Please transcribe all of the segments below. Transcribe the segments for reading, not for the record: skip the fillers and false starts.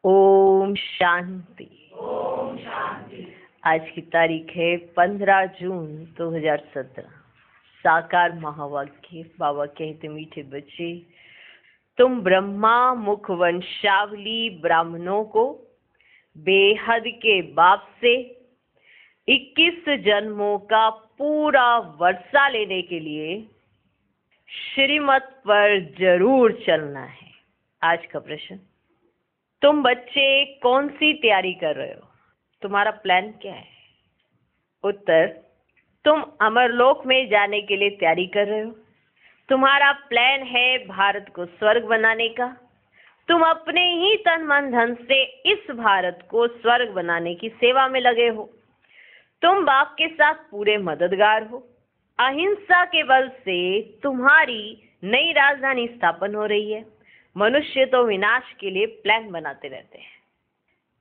ओम शांति। ओम शांति। आज की तारीख है 15 जून 2017। साकार महावाक्य। बाबा कहते, मीठे बच्चे, तुम ब्रह्मा मुख वंशावली ब्राह्मणों को बेहद के बाप से 21 जन्मों का पूरा वर्षा लेने के लिए श्रीमत पर जरूर चलना है। आज का प्रश्न, तुम बच्चे कौन सी तैयारी कर रहे हो? तुम्हारा प्लान क्या है? उत्तर, तुम अमरलोक में जाने के लिए तैयारी कर रहे हो। तुम्हारा प्लान है भारत को स्वर्ग बनाने का। तुम अपने ही तन मन धन से इस भारत को स्वर्ग बनाने की सेवा में लगे हो। तुम बाप के साथ पूरे मददगार हो। अहिंसा के बल से तुम्हारी नई राजधानी स्थापन हो रही है। मनुष्य तो विनाश के लिए प्लान बनाते रहते हैं।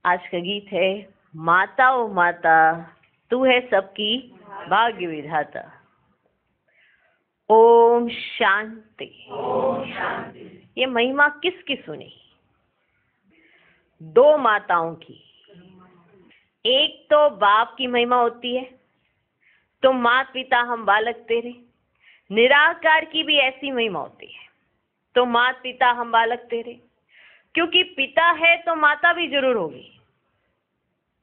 आज का गीत है, माता ओ माता तू है सबकी भाग्य विधाता। ओम शांति। ओम शांति। ये महिमा किसकी सुनी? दो माताओं की। एक तो बाप की महिमा होती है, तुम मात पिता हम बालक तेरे। निराकार की भी ऐसी महिमा होती है, तो मात पिता हम बालक तेरे। क्योंकि पिता है तो माता भी जरूर होगी।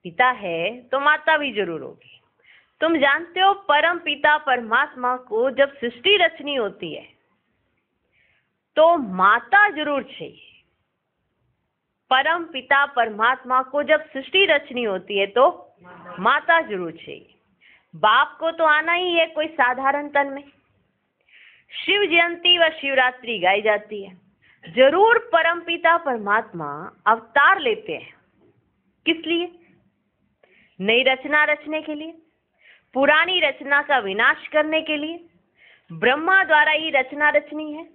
पिता है तो माता भी जरूर होगी। तुम जानते हो, परम पिता परमात्मा को जब सृष्टि रचनी होती है तो माता जरूर चाहिए। परम पिता परमात्मा को जब सृष्टि रचनी होती है तो माता जरूर चाहिए। बाप को तो आना ही है कोई साधारण तन में। शिव जयंती व शिवरात्रि गाई जाती है। जरूर परम पिता परमात्मा अवतार लेते हैं। किस लिए? नई रचना रचने के लिए, पुरानी रचना का विनाश करने के लिए। ब्रह्मा द्वारा ही रचना रचनी है।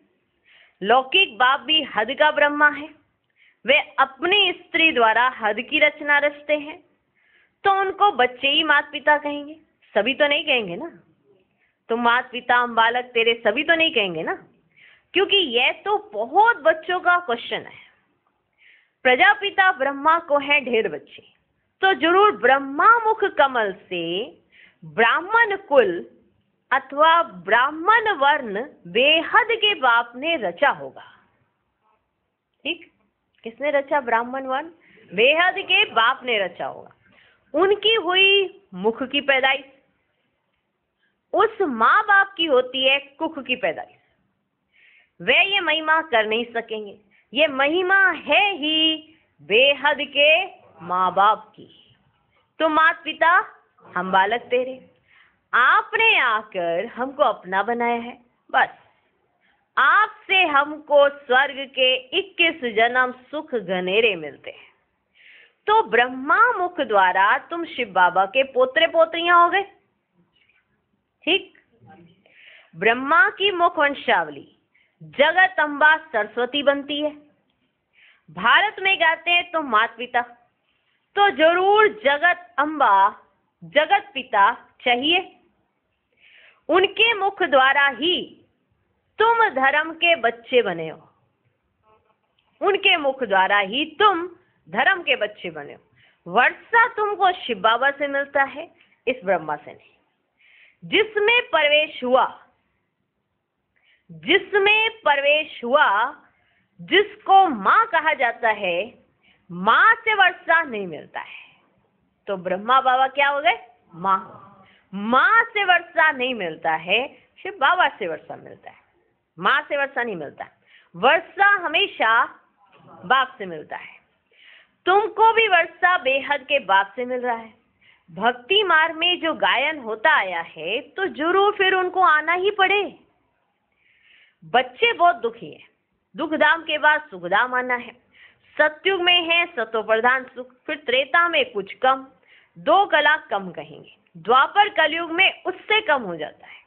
लौकिक बाप भी हद का ब्रह्मा है। वे अपनी स्त्री द्वारा हद की रचना रचते हैं, तो उनको बच्चे ही माता पिता कहेंगे? सभी तो नहीं कहेंगे ना। तुम माता पिता हम बालक तेरे सभी तो नहीं कहेंगे ना, क्योंकि यह तो बहुत बच्चों का क्वेश्चन है। प्रजापिता ब्रह्मा को है ढेर बच्चे, तो जरूर ब्रह्मा मुख कमल से ब्राह्मण कुल अथवा ब्राह्मण वर्ण बेहद के बाप ने रचा होगा। ठीक, किसने रचा? ब्राह्मण वर्ण बेहद के बाप ने रचा होगा। उनकी हुई मुख की पैदाइश, उस माँ बाप की होती है कुख की पैदाइश। वे ये महिमा कर नहीं सकेंगे। ये महिमा है ही बेहद के माँ बाप की। तो माता पिता हम बालक तेरे, आपने आकर हमको अपना बनाया है। बस आपसे हमको स्वर्ग के 21 जन्म सुख घनेरे मिलते हैं। तो ब्रह्मा मुख द्वारा तुम शिव बाबा के पोत्रे पोत्रियां हो गए। ठीक, ब्रह्मा की मुख वंशावली जगत अम्बा सरस्वती बनती है। भारत में गाते हैं तो माता पिता, तो जरूर जगत अम्बा जगत पिता चाहिए। उनके मुख द्वारा ही तुम धर्म के बच्चे बने हो। उनके मुख द्वारा ही तुम धर्म के बच्चे बने हो। वर्षा तुमको शिव बाबा से मिलता है, इस ब्रह्मा से नहीं। जिसमें प्रवेश हुआ, जिसको माँ कहा जाता है, माँ से वर्षा नहीं मिलता है। तो ब्रह्मा बाबा क्या हो गए? माँ। माँ से वर्षा नहीं मिलता है, शिव बाबा से वर्षा मिलता है। माँ से वर्षा नहीं मिलता। वर्षा हमेशा बाप से मिलता है। तुमको भी वर्षा बेहद के बाप से मिल रहा है। भक्ति मार्ग में जो गायन होता आया है, तो जरूर फिर उनको आना ही पड़े। बच्चे बहुत दुखी हैं। दुखधाम के बाद सुखधाम आना है। सतयुग में है सतो प्रधान सुख, फिर त्रेता में कुछ कम, 2 कला कम कहेंगे। द्वापर कलयुग में उससे कम हो जाता है।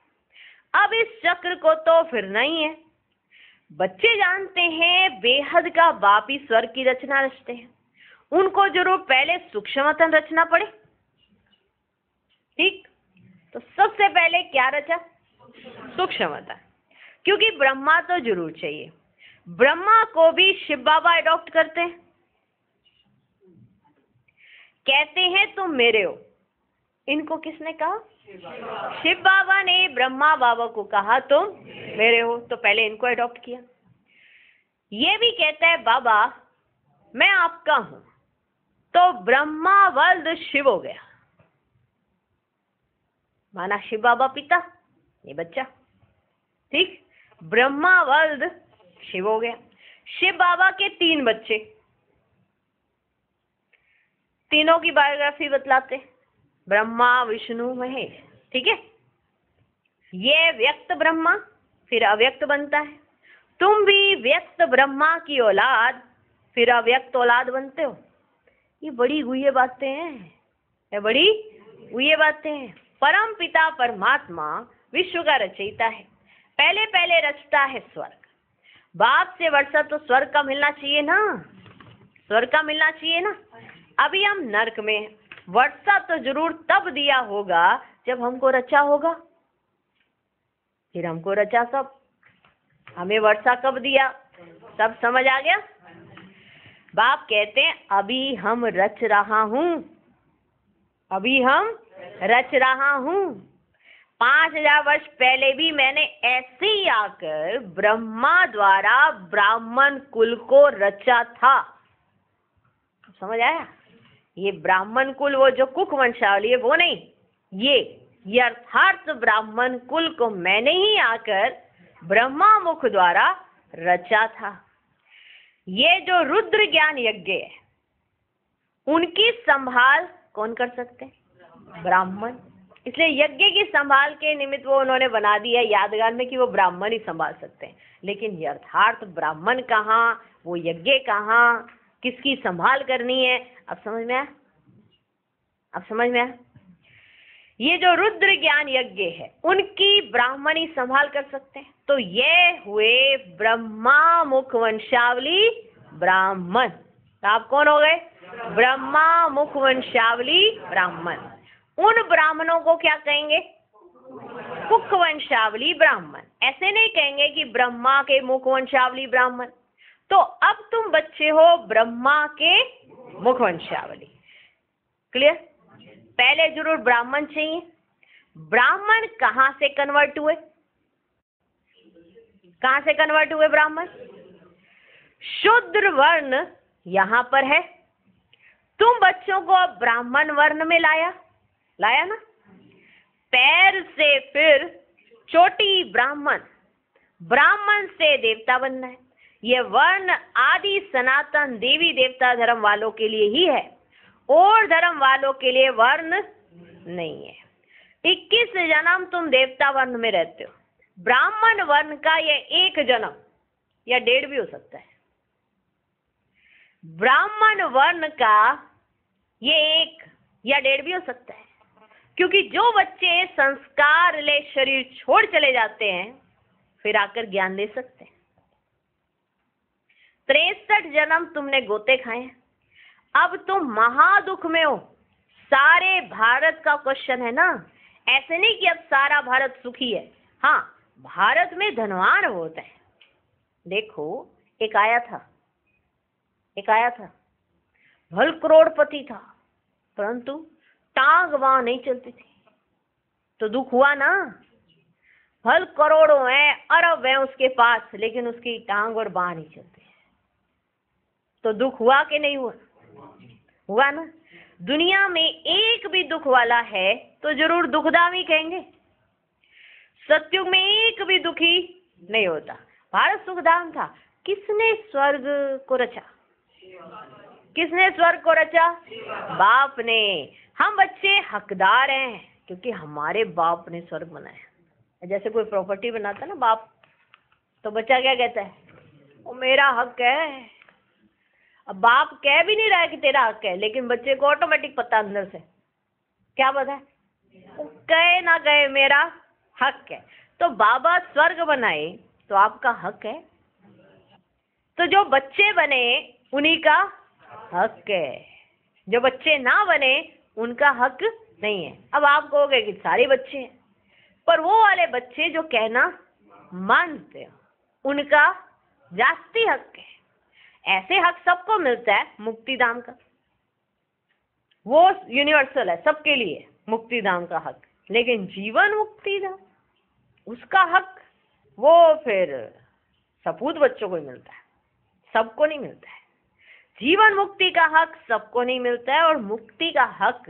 अब इस चक्र को तो फिर नहीं है। बच्चे जानते हैं बेहद का बाप ही स्वर्ग की रचना रचते हैं। उनको जरूर पहले सूक्ष्मतन रचना पड़े। ठीक, तो सबसे पहले क्या रचा? सूक्ष्मतन। क्योंकि ब्रह्मा तो जरूर चाहिए। ब्रह्मा को भी शिव बाबा अडॉप्ट करते हैं। कहते हैं तुम मेरे हो। इनको किसने कहा? शिव बाबा ने ब्रह्मा बाबा को कहा तुम मेरे हो, तो पहले इनको अडॉप्ट किया। ये भी कहता है बाबा मैं आपका हूं, तो ब्रह्मा वल्द शिव हो गया। माना शिव बाबा पिता, ये बच्चा, ठीक। ब्रह्मा वल्द शिव हो गया। शिव बाबा के 3 बच्चे, तीनों की बायोग्राफी बतलाते, ब्रह्मा विष्णु महेश, ठीक है। ये व्यक्त ब्रह्मा फिर अव्यक्त बनता है। तुम भी व्यक्त ब्रह्मा की औलाद फिर अव्यक्त औलाद बनते हो। ये बड़ी गुह्य बातें हैं, ये बड़ी गुह्य बातें हैं। परम पिता परमात्मा विश्व का रचयिता है। पहले पहले रचता है स्वर्ग। बाप से वर्षा तो स्वर्ग का मिलना चाहिए ना, स्वर्ग का मिलना चाहिए ना। अभी हम नरक में हैं। वर्षा तो जरूर तब दिया होगा जब हमको रचा होगा। फिर हमको रचा कब? हमें वर्षा कब दिया? सब समझ आ गया? बाप कहते हैं अभी हम रच रहा हूं, अभी हम रच रहा हूं। 5000 वर्ष पहले भी मैंने ऐसे ही आकर ब्रह्मा द्वारा ब्राह्मण कुल को रचा था। समझ आया? ये ब्राह्मण कुल वो जो कुक वंशावली है वो नहीं, ये यथार्थ ब्राह्मण कुल को मैंने ही आकर ब्रह्मा मुख द्वारा रचा था। ये जो रुद्र ज्ञान यज्ञ है उनकी संभाल कौन कर सकते हैं? ब्राह्मण। इसलिए यज्ञ की संभाल के निमित्त वो उन्होंने बना दिया यादगार में कि वो ब्राह्मण ही संभाल सकते हैं। लेकिन यथार्थ ब्राह्मण कहाँ, वो यज्ञ कहाँ, किसकी संभाल करनी है? अब समझ में आया? अब समझ में आया? ये जो रुद्र ज्ञान यज्ञ है उनकी ब्राह्मण ही संभाल कर सकते हैं। तो ये हुए ब्रह्मा मुख वंशावली ब्राह्मण। तो आप कौन हो गए? ब्रह्मा मुख वंशावली ब्राह्मण। उन ब्राह्मणों को क्या कहेंगे? कुक वंशावली ब्राह्मण। ऐसे नहीं कहेंगे कि ब्रह्मा के मुख वंशावली ब्राह्मण। तो अब तुम बच्चे हो ब्रह्मा के मुख वंशावली। क्लियर? पहले जरूर ब्राह्मण चाहिए। ब्राह्मण कहां से कन्वर्ट हुए? कहां से कन्वर्ट हुए ब्राह्मण? शूद्र वर्ण यहां पर है। तुम बच्चों को अब ब्राह्मण वर्ण में लाया ना। पैर से फिर चोटी ब्राह्मण, ब्राह्मण से देवता बनना है। यह वर्ण आदि सनातन देवी देवता धर्म वालों के लिए ही है, और धर्म वालों के लिए वर्ण नहीं है। 21 जन्म तुम देवता वर्ण में रहते हो। ब्राह्मण वर्ण का ये 1 जन्म या 1.5 भी हो सकता है। ब्राह्मण वर्ण का ये 1 या 1.5 भी हो सकता है, क्योंकि जो बच्चे संस्कार ले शरीर छोड़ चले जाते हैं फिर आकर ज्ञान दे सकते हैं। 63 जन्म तुमने गोते खाए हैं। अब तुम महादुख में हो। सारे भारत का क्वेश्चन है ना, ऐसे नहीं कि अब सारा भारत सुखी है। हाँ, भारत में धनवान होता है। देखो एक आया था भल करोड़पति था, परंतु टांग वहां नहीं चलती थी, तो दुख हुआ ना। भल करोड़ों हैं, अरब हैं उसके पास, लेकिन उसकी टांग और बांह नहीं चलती, तो दुख हुआ कि नहीं हुआ? हुआ ना। दुनिया में एक भी दुख वाला है तो जरूर दुखदाम ही कहेंगे। सतयुग में एक भी दुखी नहीं होता। भारत सुखधाम था। किसने स्वर्ग को रचा? किसने स्वर्ग को रचा? बाप ने। हम बच्चे हकदार हैं क्योंकि हमारे बाप ने स्वर्ग बनाया। जैसे कोई प्रॉपर्टी बनाता है ना बाप, तो बच्चा क्या कहता है? वो मेरा हक है। अब बाप कह भी नहीं रहा है कि तेरा हक है, लेकिन बच्चे को ऑटोमेटिक पता अंदर से, क्या पता है? वो कहे ना कहे मेरा हक है। तो बाबा स्वर्ग बनाए तो आपका हक है। तो जो बच्चे बने उन्हीं का हक है, जो बच्चे ना बने उनका हक नहीं है। अब आप कहोगे कि सारे बच्चे हैं, पर वो वाले बच्चे जो कहना मानते हैं उनका जास्ती हक है। ऐसे हक सबको मिलता है मुक्ति धाम का। वो यूनिवर्सल है, सबके लिए मुक्ति धाम का हक। लेकिन जीवन मुक्ति धाम, उसका हक वो फिर सपूत बच्चों को ही मिलता है, सबको नहीं मिलता है। जीवन मुक्ति का हक सबको नहीं मिलता है और मुक्ति का हक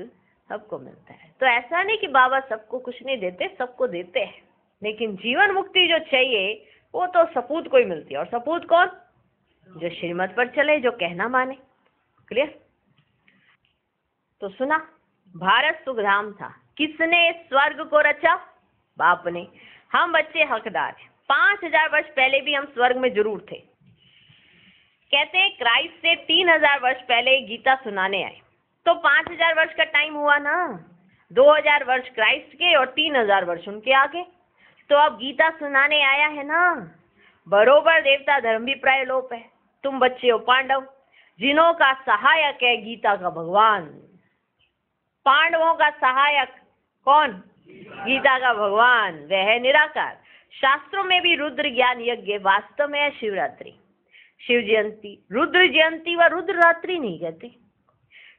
सबको मिलता है। तो ऐसा नहीं कि बाबा सबको कुछ नहीं देते, सबको देते हैं, लेकिन जीवन मुक्ति जो चाहिए वो तो सपूत को ही मिलती है। और सपूत कौन? जो श्रीमत पर चले, जो कहना माने। क्लियर? तो सुना, भारत सुखधाम था। किसने स्वर्ग को रचा? बाप ने। हम बच्चे हकदार हैं। 5000 वर्ष पहले भी हम स्वर्ग में जरूर थे। कहते हैं क्राइस्ट से 3000 वर्ष पहले गीता सुनाने आए, तो 5000 वर्ष का टाइम हुआ ना। 2000 वर्ष क्राइस्ट के और 3000 वर्ष उनके आगे। तो अब गीता सुनाने आया है ना, बरोबर देवता धर्म भी प्राय लोप है। तुम बच्चे हो पांडव, जिन्हों का सहायक है गीता का भगवान। पांडवों का सहायक कौन? गीता का भगवान, वह है निराकार। शास्त्रों में भी रुद्र ज्ञान यज्ञ वास्तव में है शिवरात्रि, शिव जयंती। रुद्र जयंती व रुद्र रात्रि नहीं कहते,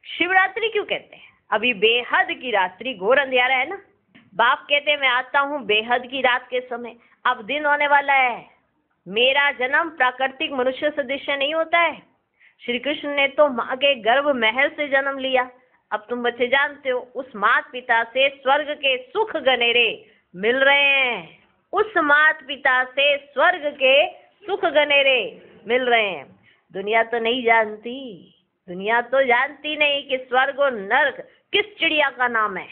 शिवरात्रि क्यों कहते हैं? अभी बेहद की रात्रि, घोर अंधियारा है ना। बाप कहते मैं आता हूँ बेहद की रात के समय। अब दिन होने वाला है। मेरा जन्म प्राकृतिक मनुष्य सदृश नहीं होता है। श्री कृष्ण ने तो माँ के गर्भ महल से जन्म लिया। अब तुम बच्चे जानते हो, उस माता पिता से स्वर्ग के सुख गनेरे मिल रहे हैं। उस माता पिता से स्वर्ग के सुख गनेरे मिल रहे हैं। दुनिया तो नहीं जानती, दुनिया तो जानती नहीं कि स्वर्ग और नर्क किस चिड़िया का नाम है।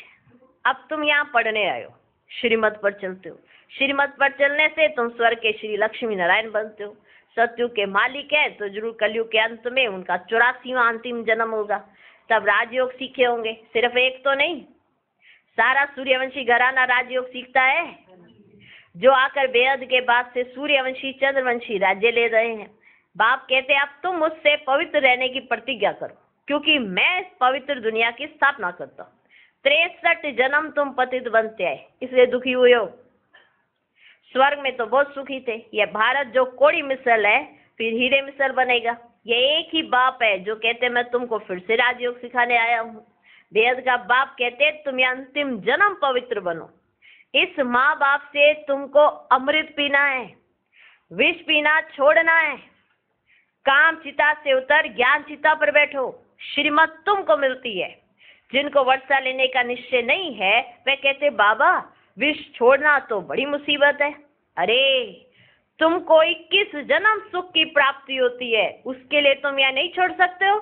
अब तुम यहाँ पढ़ने आए हो, श्रीमत पर चलते हो। श्रीमत पर चलने से तुम स्वर्ग के श्री लक्ष्मी नारायण बनते हो। सतयुग के मालिक है तो जरूर कलयुग के अंत में उनका 84वां अंतिम जन्म होगा। तब राजयोग सीखे होंगे, सिर्फ एक तो नहीं, सारा सूर्यवंशी घराना राजयोग सीखता है, जो आकर बेहद के बाद से सूर्यवंशी चंद्रवंशी राज्य ले रहे हैं। बाप कहते हैं अब तुम मुझसे पवित्र रहने की प्रतिज्ञा करो, क्योंकि मैं इस पवित्र दुनिया की स्थापना करता हूँ। 63 जन्म तुम पतित बनते आए, इसलिए दुखी हुए हो। स्वर्ग में तो बहुत सुखी थे। यह भारत जो कोड़ी मिसल है, फिर हीरे मिसल बनेगा। ये एक ही बाप है जो कहते मैं तुमको फिर से राजयोग सिखाने आया हूँ। बेहद का बाप कहते तुम ये अंतिम जन्म पवित्र बनो। इस माँ बाप से तुमको अमृत पीना है, विष पीना छोड़ना है। काम चिता से उतर ज्ञान चिता पर बैठो। श्रीमत तुमको मिलती है। जिनको वर्षा लेने का निश्चय नहीं है वे कहते बाबा विष छोड़ना तो बड़ी मुसीबत है। अरे तुमको 21 जन्म सुख की प्राप्ति होती है, उसके लिए तुम यह नहीं छोड़ सकते हो।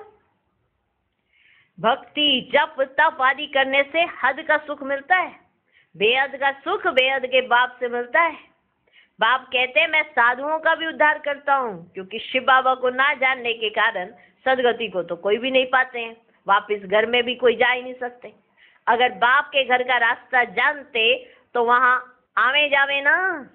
भक्ति जप तप आदि करने से हद का सुख मिलता है। बेहद का सुख बेहद के बाप से मिलता है। बाप कहते हैं मैं साधुओं का भी उद्धार करता हूँ, क्योंकि शिव बाबा को ना जानने के कारण सदगति को तो कोई भी नहीं पाते हैं। वापिस घर में भी कोई जा ही नहीं सकते। अगर बाप के घर का रास्ता जानते तो वहाँ आवे जावे ना,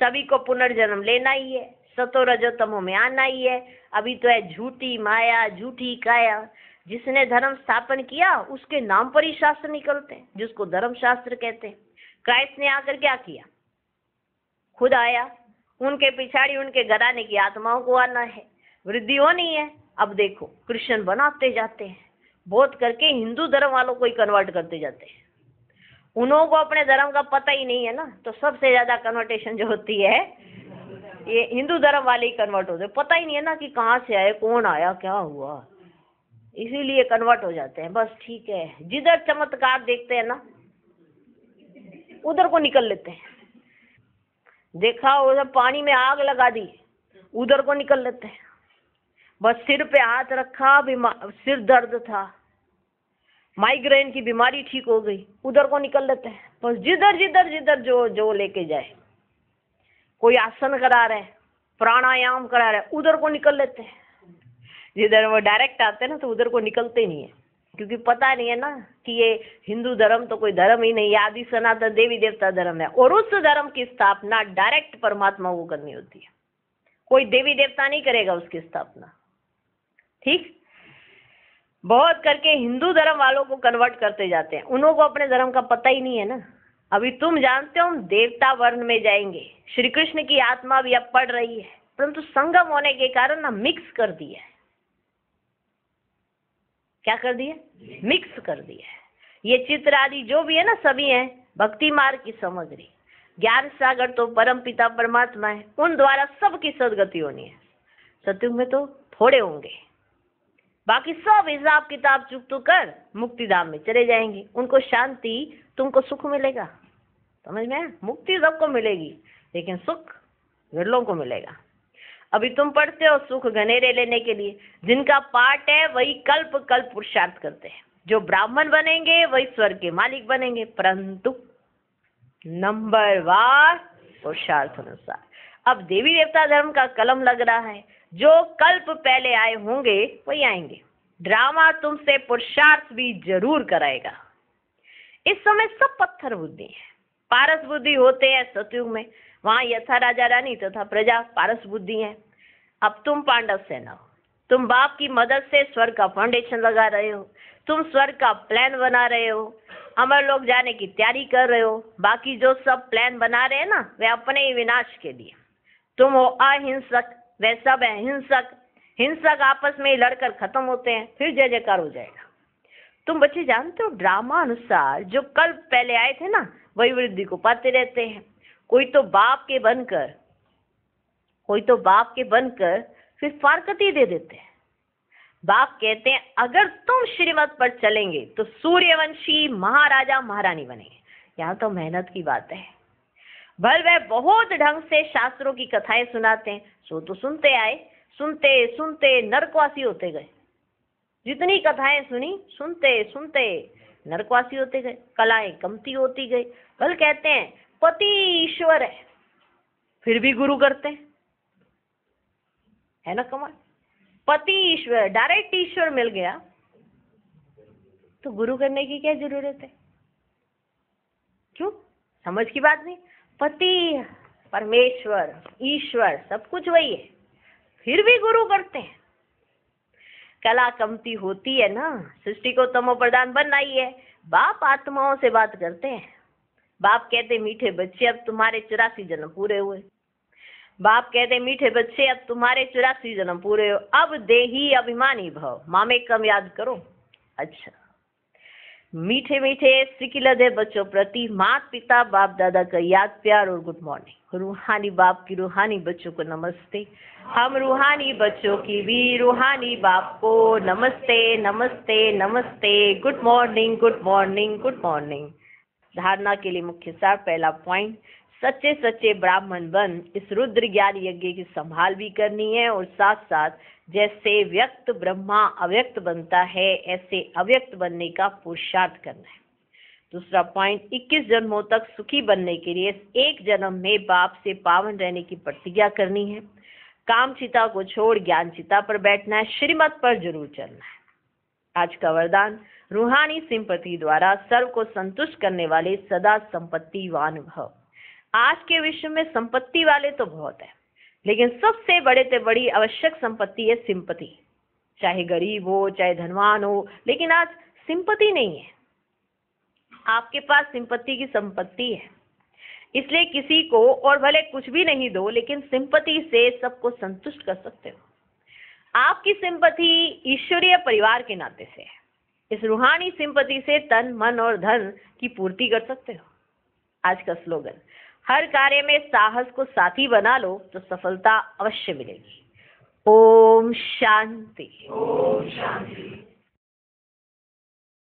सभी को पुनर्जन्म लेना ही है, सतो रजो तमो में आना ही है। अभी तो है झूठी माया झूठी काया। जिसने धर्म स्थापन किया उसके नाम पर ही शास्त्र निकलते हैं, जिसको धर्म शास्त्र कहते हैं। क्राइस्ट ने आकर क्या किया? खुद आया, उनके पिछाड़ी उनके घराने की आत्माओं को आना है, वृद्धि होनी है। अब देखो क्रिश्चियन बनाते जाते हैं, बहुत करके हिंदू धर्म वालों को ही कन्वर्ट करते जाते हैं। उन्हों को अपने धर्म का पता ही नहीं है ना, तो सबसे ज्यादा कन्वर्टेशन जो होती है ये हिंदू धर्म वाले ही कन्वर्ट होते हैं। पता ही नहीं है ना कि कहाँ से आए, कौन आया, क्या हुआ, इसीलिए कन्वर्ट हो जाते हैं। बस ठीक है, जिधर चमत्कार देखते हैं ना उधर को निकल लेते हैं। देखा उधर पानी में आग लगा दी, उधर को निकल लेते हैं। बस सिर पे हाथ रखा, सिर दर्द था, माइग्रेन की बीमारी ठीक हो गई, उधर को निकल लेते हैं। बस जिधर जिधर जिधर जो लेके जाए। कोई आसन करा रहे, प्राणायाम करा रहे, उधर को निकल लेते हैं। जिधर वो डायरेक्ट आते हैं ना तो उधर को निकलते ही नहीं है, क्योंकि पता नहीं है ना कि ये हिंदू धर्म तो कोई धर्म ही नहीं, आदि सनातन देवी देवता धर्म है। और उस धर्म की स्थापना डायरेक्ट परमात्मा को करनी होती है, कोई देवी देवता नहीं करेगा उसकी स्थापना। ठीक, बहुत करके हिंदू धर्म वालों को कन्वर्ट करते जाते हैं, उन्हों को अपने धर्म का पता ही नहीं है ना। अभी तुम जानते हो हम देवता वर्ण में जाएंगे, श्री कृष्ण की आत्मा भी अब पढ़ रही है, परंतु संगम होने के कारण ना मिक्स कर दिया है। क्या कर दिया? मिक्स कर दिया है। ये चित्र आदि जो भी है ना, सभी है भक्ति मार्ग की सामग्री। ज्ञान सागर तो परम पिता परमात्मा है, उन द्वारा सबकी सदगति होनी है। सतयुग में तो थोड़े होंगे, बाकी सब हिसाब किताब चुकतो कर मुक्ति धाम में चले जाएंगे। उनको शांति, तुमको सुख मिलेगा। समझ में? मुक्ति सबको मिलेगी, लेकिन सुख विरलों को मिलेगा। अभी तुम पढ़ते हो सुख घनेरे लेने के लिए, जिनका पाठ है वही कल्प कल्प पुरुषार्थ करते हैं। जो ब्राह्मण बनेंगे वही स्वर्ग के मालिक बनेंगे, परंतु नंबरवार पुरुषार्थ अनुसार। अब देवी देवता धर्म का कलम लग रहा है, जो कल्प पहले आए होंगे वही आएंगे। ड्रामा तुमसे पुरुषार्थ भी जरूर कराएगा। इस समय सब पत्थर बुद्धि है, पारस बुद्धि होते हैं सतयुग में। वहां यथा राजा रानी तथा प्रजा पारस बुद्धि है। अब तुम पांडव सेना हो, तुम बाप की मदद से स्वर्ग का फाउंडेशन लगा रहे हो, तुम स्वर्ग का प्लान बना रहे हो, अमर लोग जाने की तैयारी कर रहे हो। बाकी जो सब प्लान बना रहे हैं ना, वे अपने ही विनाश के लिए। तुम हो अहिंसक, वे सब है हिंसक। हिंसक आपस में ही लड़कर खत्म होते हैं, फिर जय जयकार हो जाएगा। तुम बच्चे जानते हो, ड्रामा अनुसार जो कल्प पहले आए थे ना, वही वृद्धि को पाते रहते हैं। कोई तो बाप के बनकर फिर फारकती दे देते हैं। बाप कहते हैं अगर तुम श्रीमत पर चलेंगे तो सूर्यवंशी महाराजा महारानी बनेंगे। यहाँ तो मेहनत की बात है। भल वह बहुत ढंग से शास्त्रों की कथाएं सुनाते हैं, सो तो सुनते आए, सुनते सुनते नरकवासी होते गए। जितनी कथाएं सुनी, सुनते सुनते नरकवासी होते गए, कलाएं कमती होती गई। भल कहते हैं पति ईश्वर है, फिर भी गुरु करते हैं, है ना कमाल। पति ईश्वर, डायरेक्ट ईश्वर मिल गया तो गुरु करने की क्या जरूरत है? क्यों? समझ की बात नहीं। पति परमेश्वर ईश्वर सब कुछ वही है, फिर भी गुरु करते हैं। कला कमती होती है ना, सृष्टि को तमो प्रधान बनना ही है। बाप आत्माओं से बात करते हैं। बाप कहते मीठे बच्चे अब तुम्हारे 84 जन्म पूरे हुए। बाप कहते मीठे बच्चे अब तुम्हारे 84 जन्म पूरे हो, अब देही अभिमानी भव, मामे कम याद करो। अच्छा, मीठे मीठे सिकिलदे बच्चों प्रति माता पिता बाप दादा का याद प्यार और गुड मॉर्निंग। रूहानी बाप की रूहानी बच्चों को नमस्ते। हम रूहानी बच्चों की भी रूहानी बाप को नमस्ते नमस्ते नमस्ते। Good morning good morning good morning. धारणा के लिए मुख्य सार, पहला पॉइंट, सच्चे सच्चे ब्राह्मण बन इस रुद्र ज्ञान यज्ञ की संभाल भी करनी है, और साथ साथ जैसे व्यक्त ब्रह्मा अव्यक्त बनता है, ऐसे अव्यक्त बनने का पुरुषार्थ करना है। दूसरा पॉइंट, 21 जन्मों तक सुखी बनने के लिए एक जन्म में बाप से पावन रहने की प्रतिज्ञा करनी है। काम चिता को छोड़ ज्ञान चिता पर बैठना है, श्रीमत पर जरूर चलना है। आज का वरदान, रूहानी सिंपति द्वारा सर्व को संतुष्ट करने वाले सदा संपत्तिवान भव। आज के विश्व में संपत्ति वाले तो बहुत है, लेकिन सबसे बड़े से बड़ी आवश्यक संपत्ति है सिंपति। चाहे गरीब हो चाहे धनवान हो, लेकिन आज सिंपति नहीं है। आपके पास सिंपत्ति की संपत्ति है, इसलिए किसी को और भले कुछ भी नहीं दो, लेकिन सिंपति से सबको संतुष्ट कर सकते हो। आपकी सिंपति ईश्वरीय परिवार के नाते से है। इस रूहानी सिंपति से तन मन और धन की पूर्ति कर सकते हो। आज का स्लोगन, हर कार्य में साहस को साथी बना लो तो सफलता अवश्य मिलेगी। ओम शांति। ओम शांति।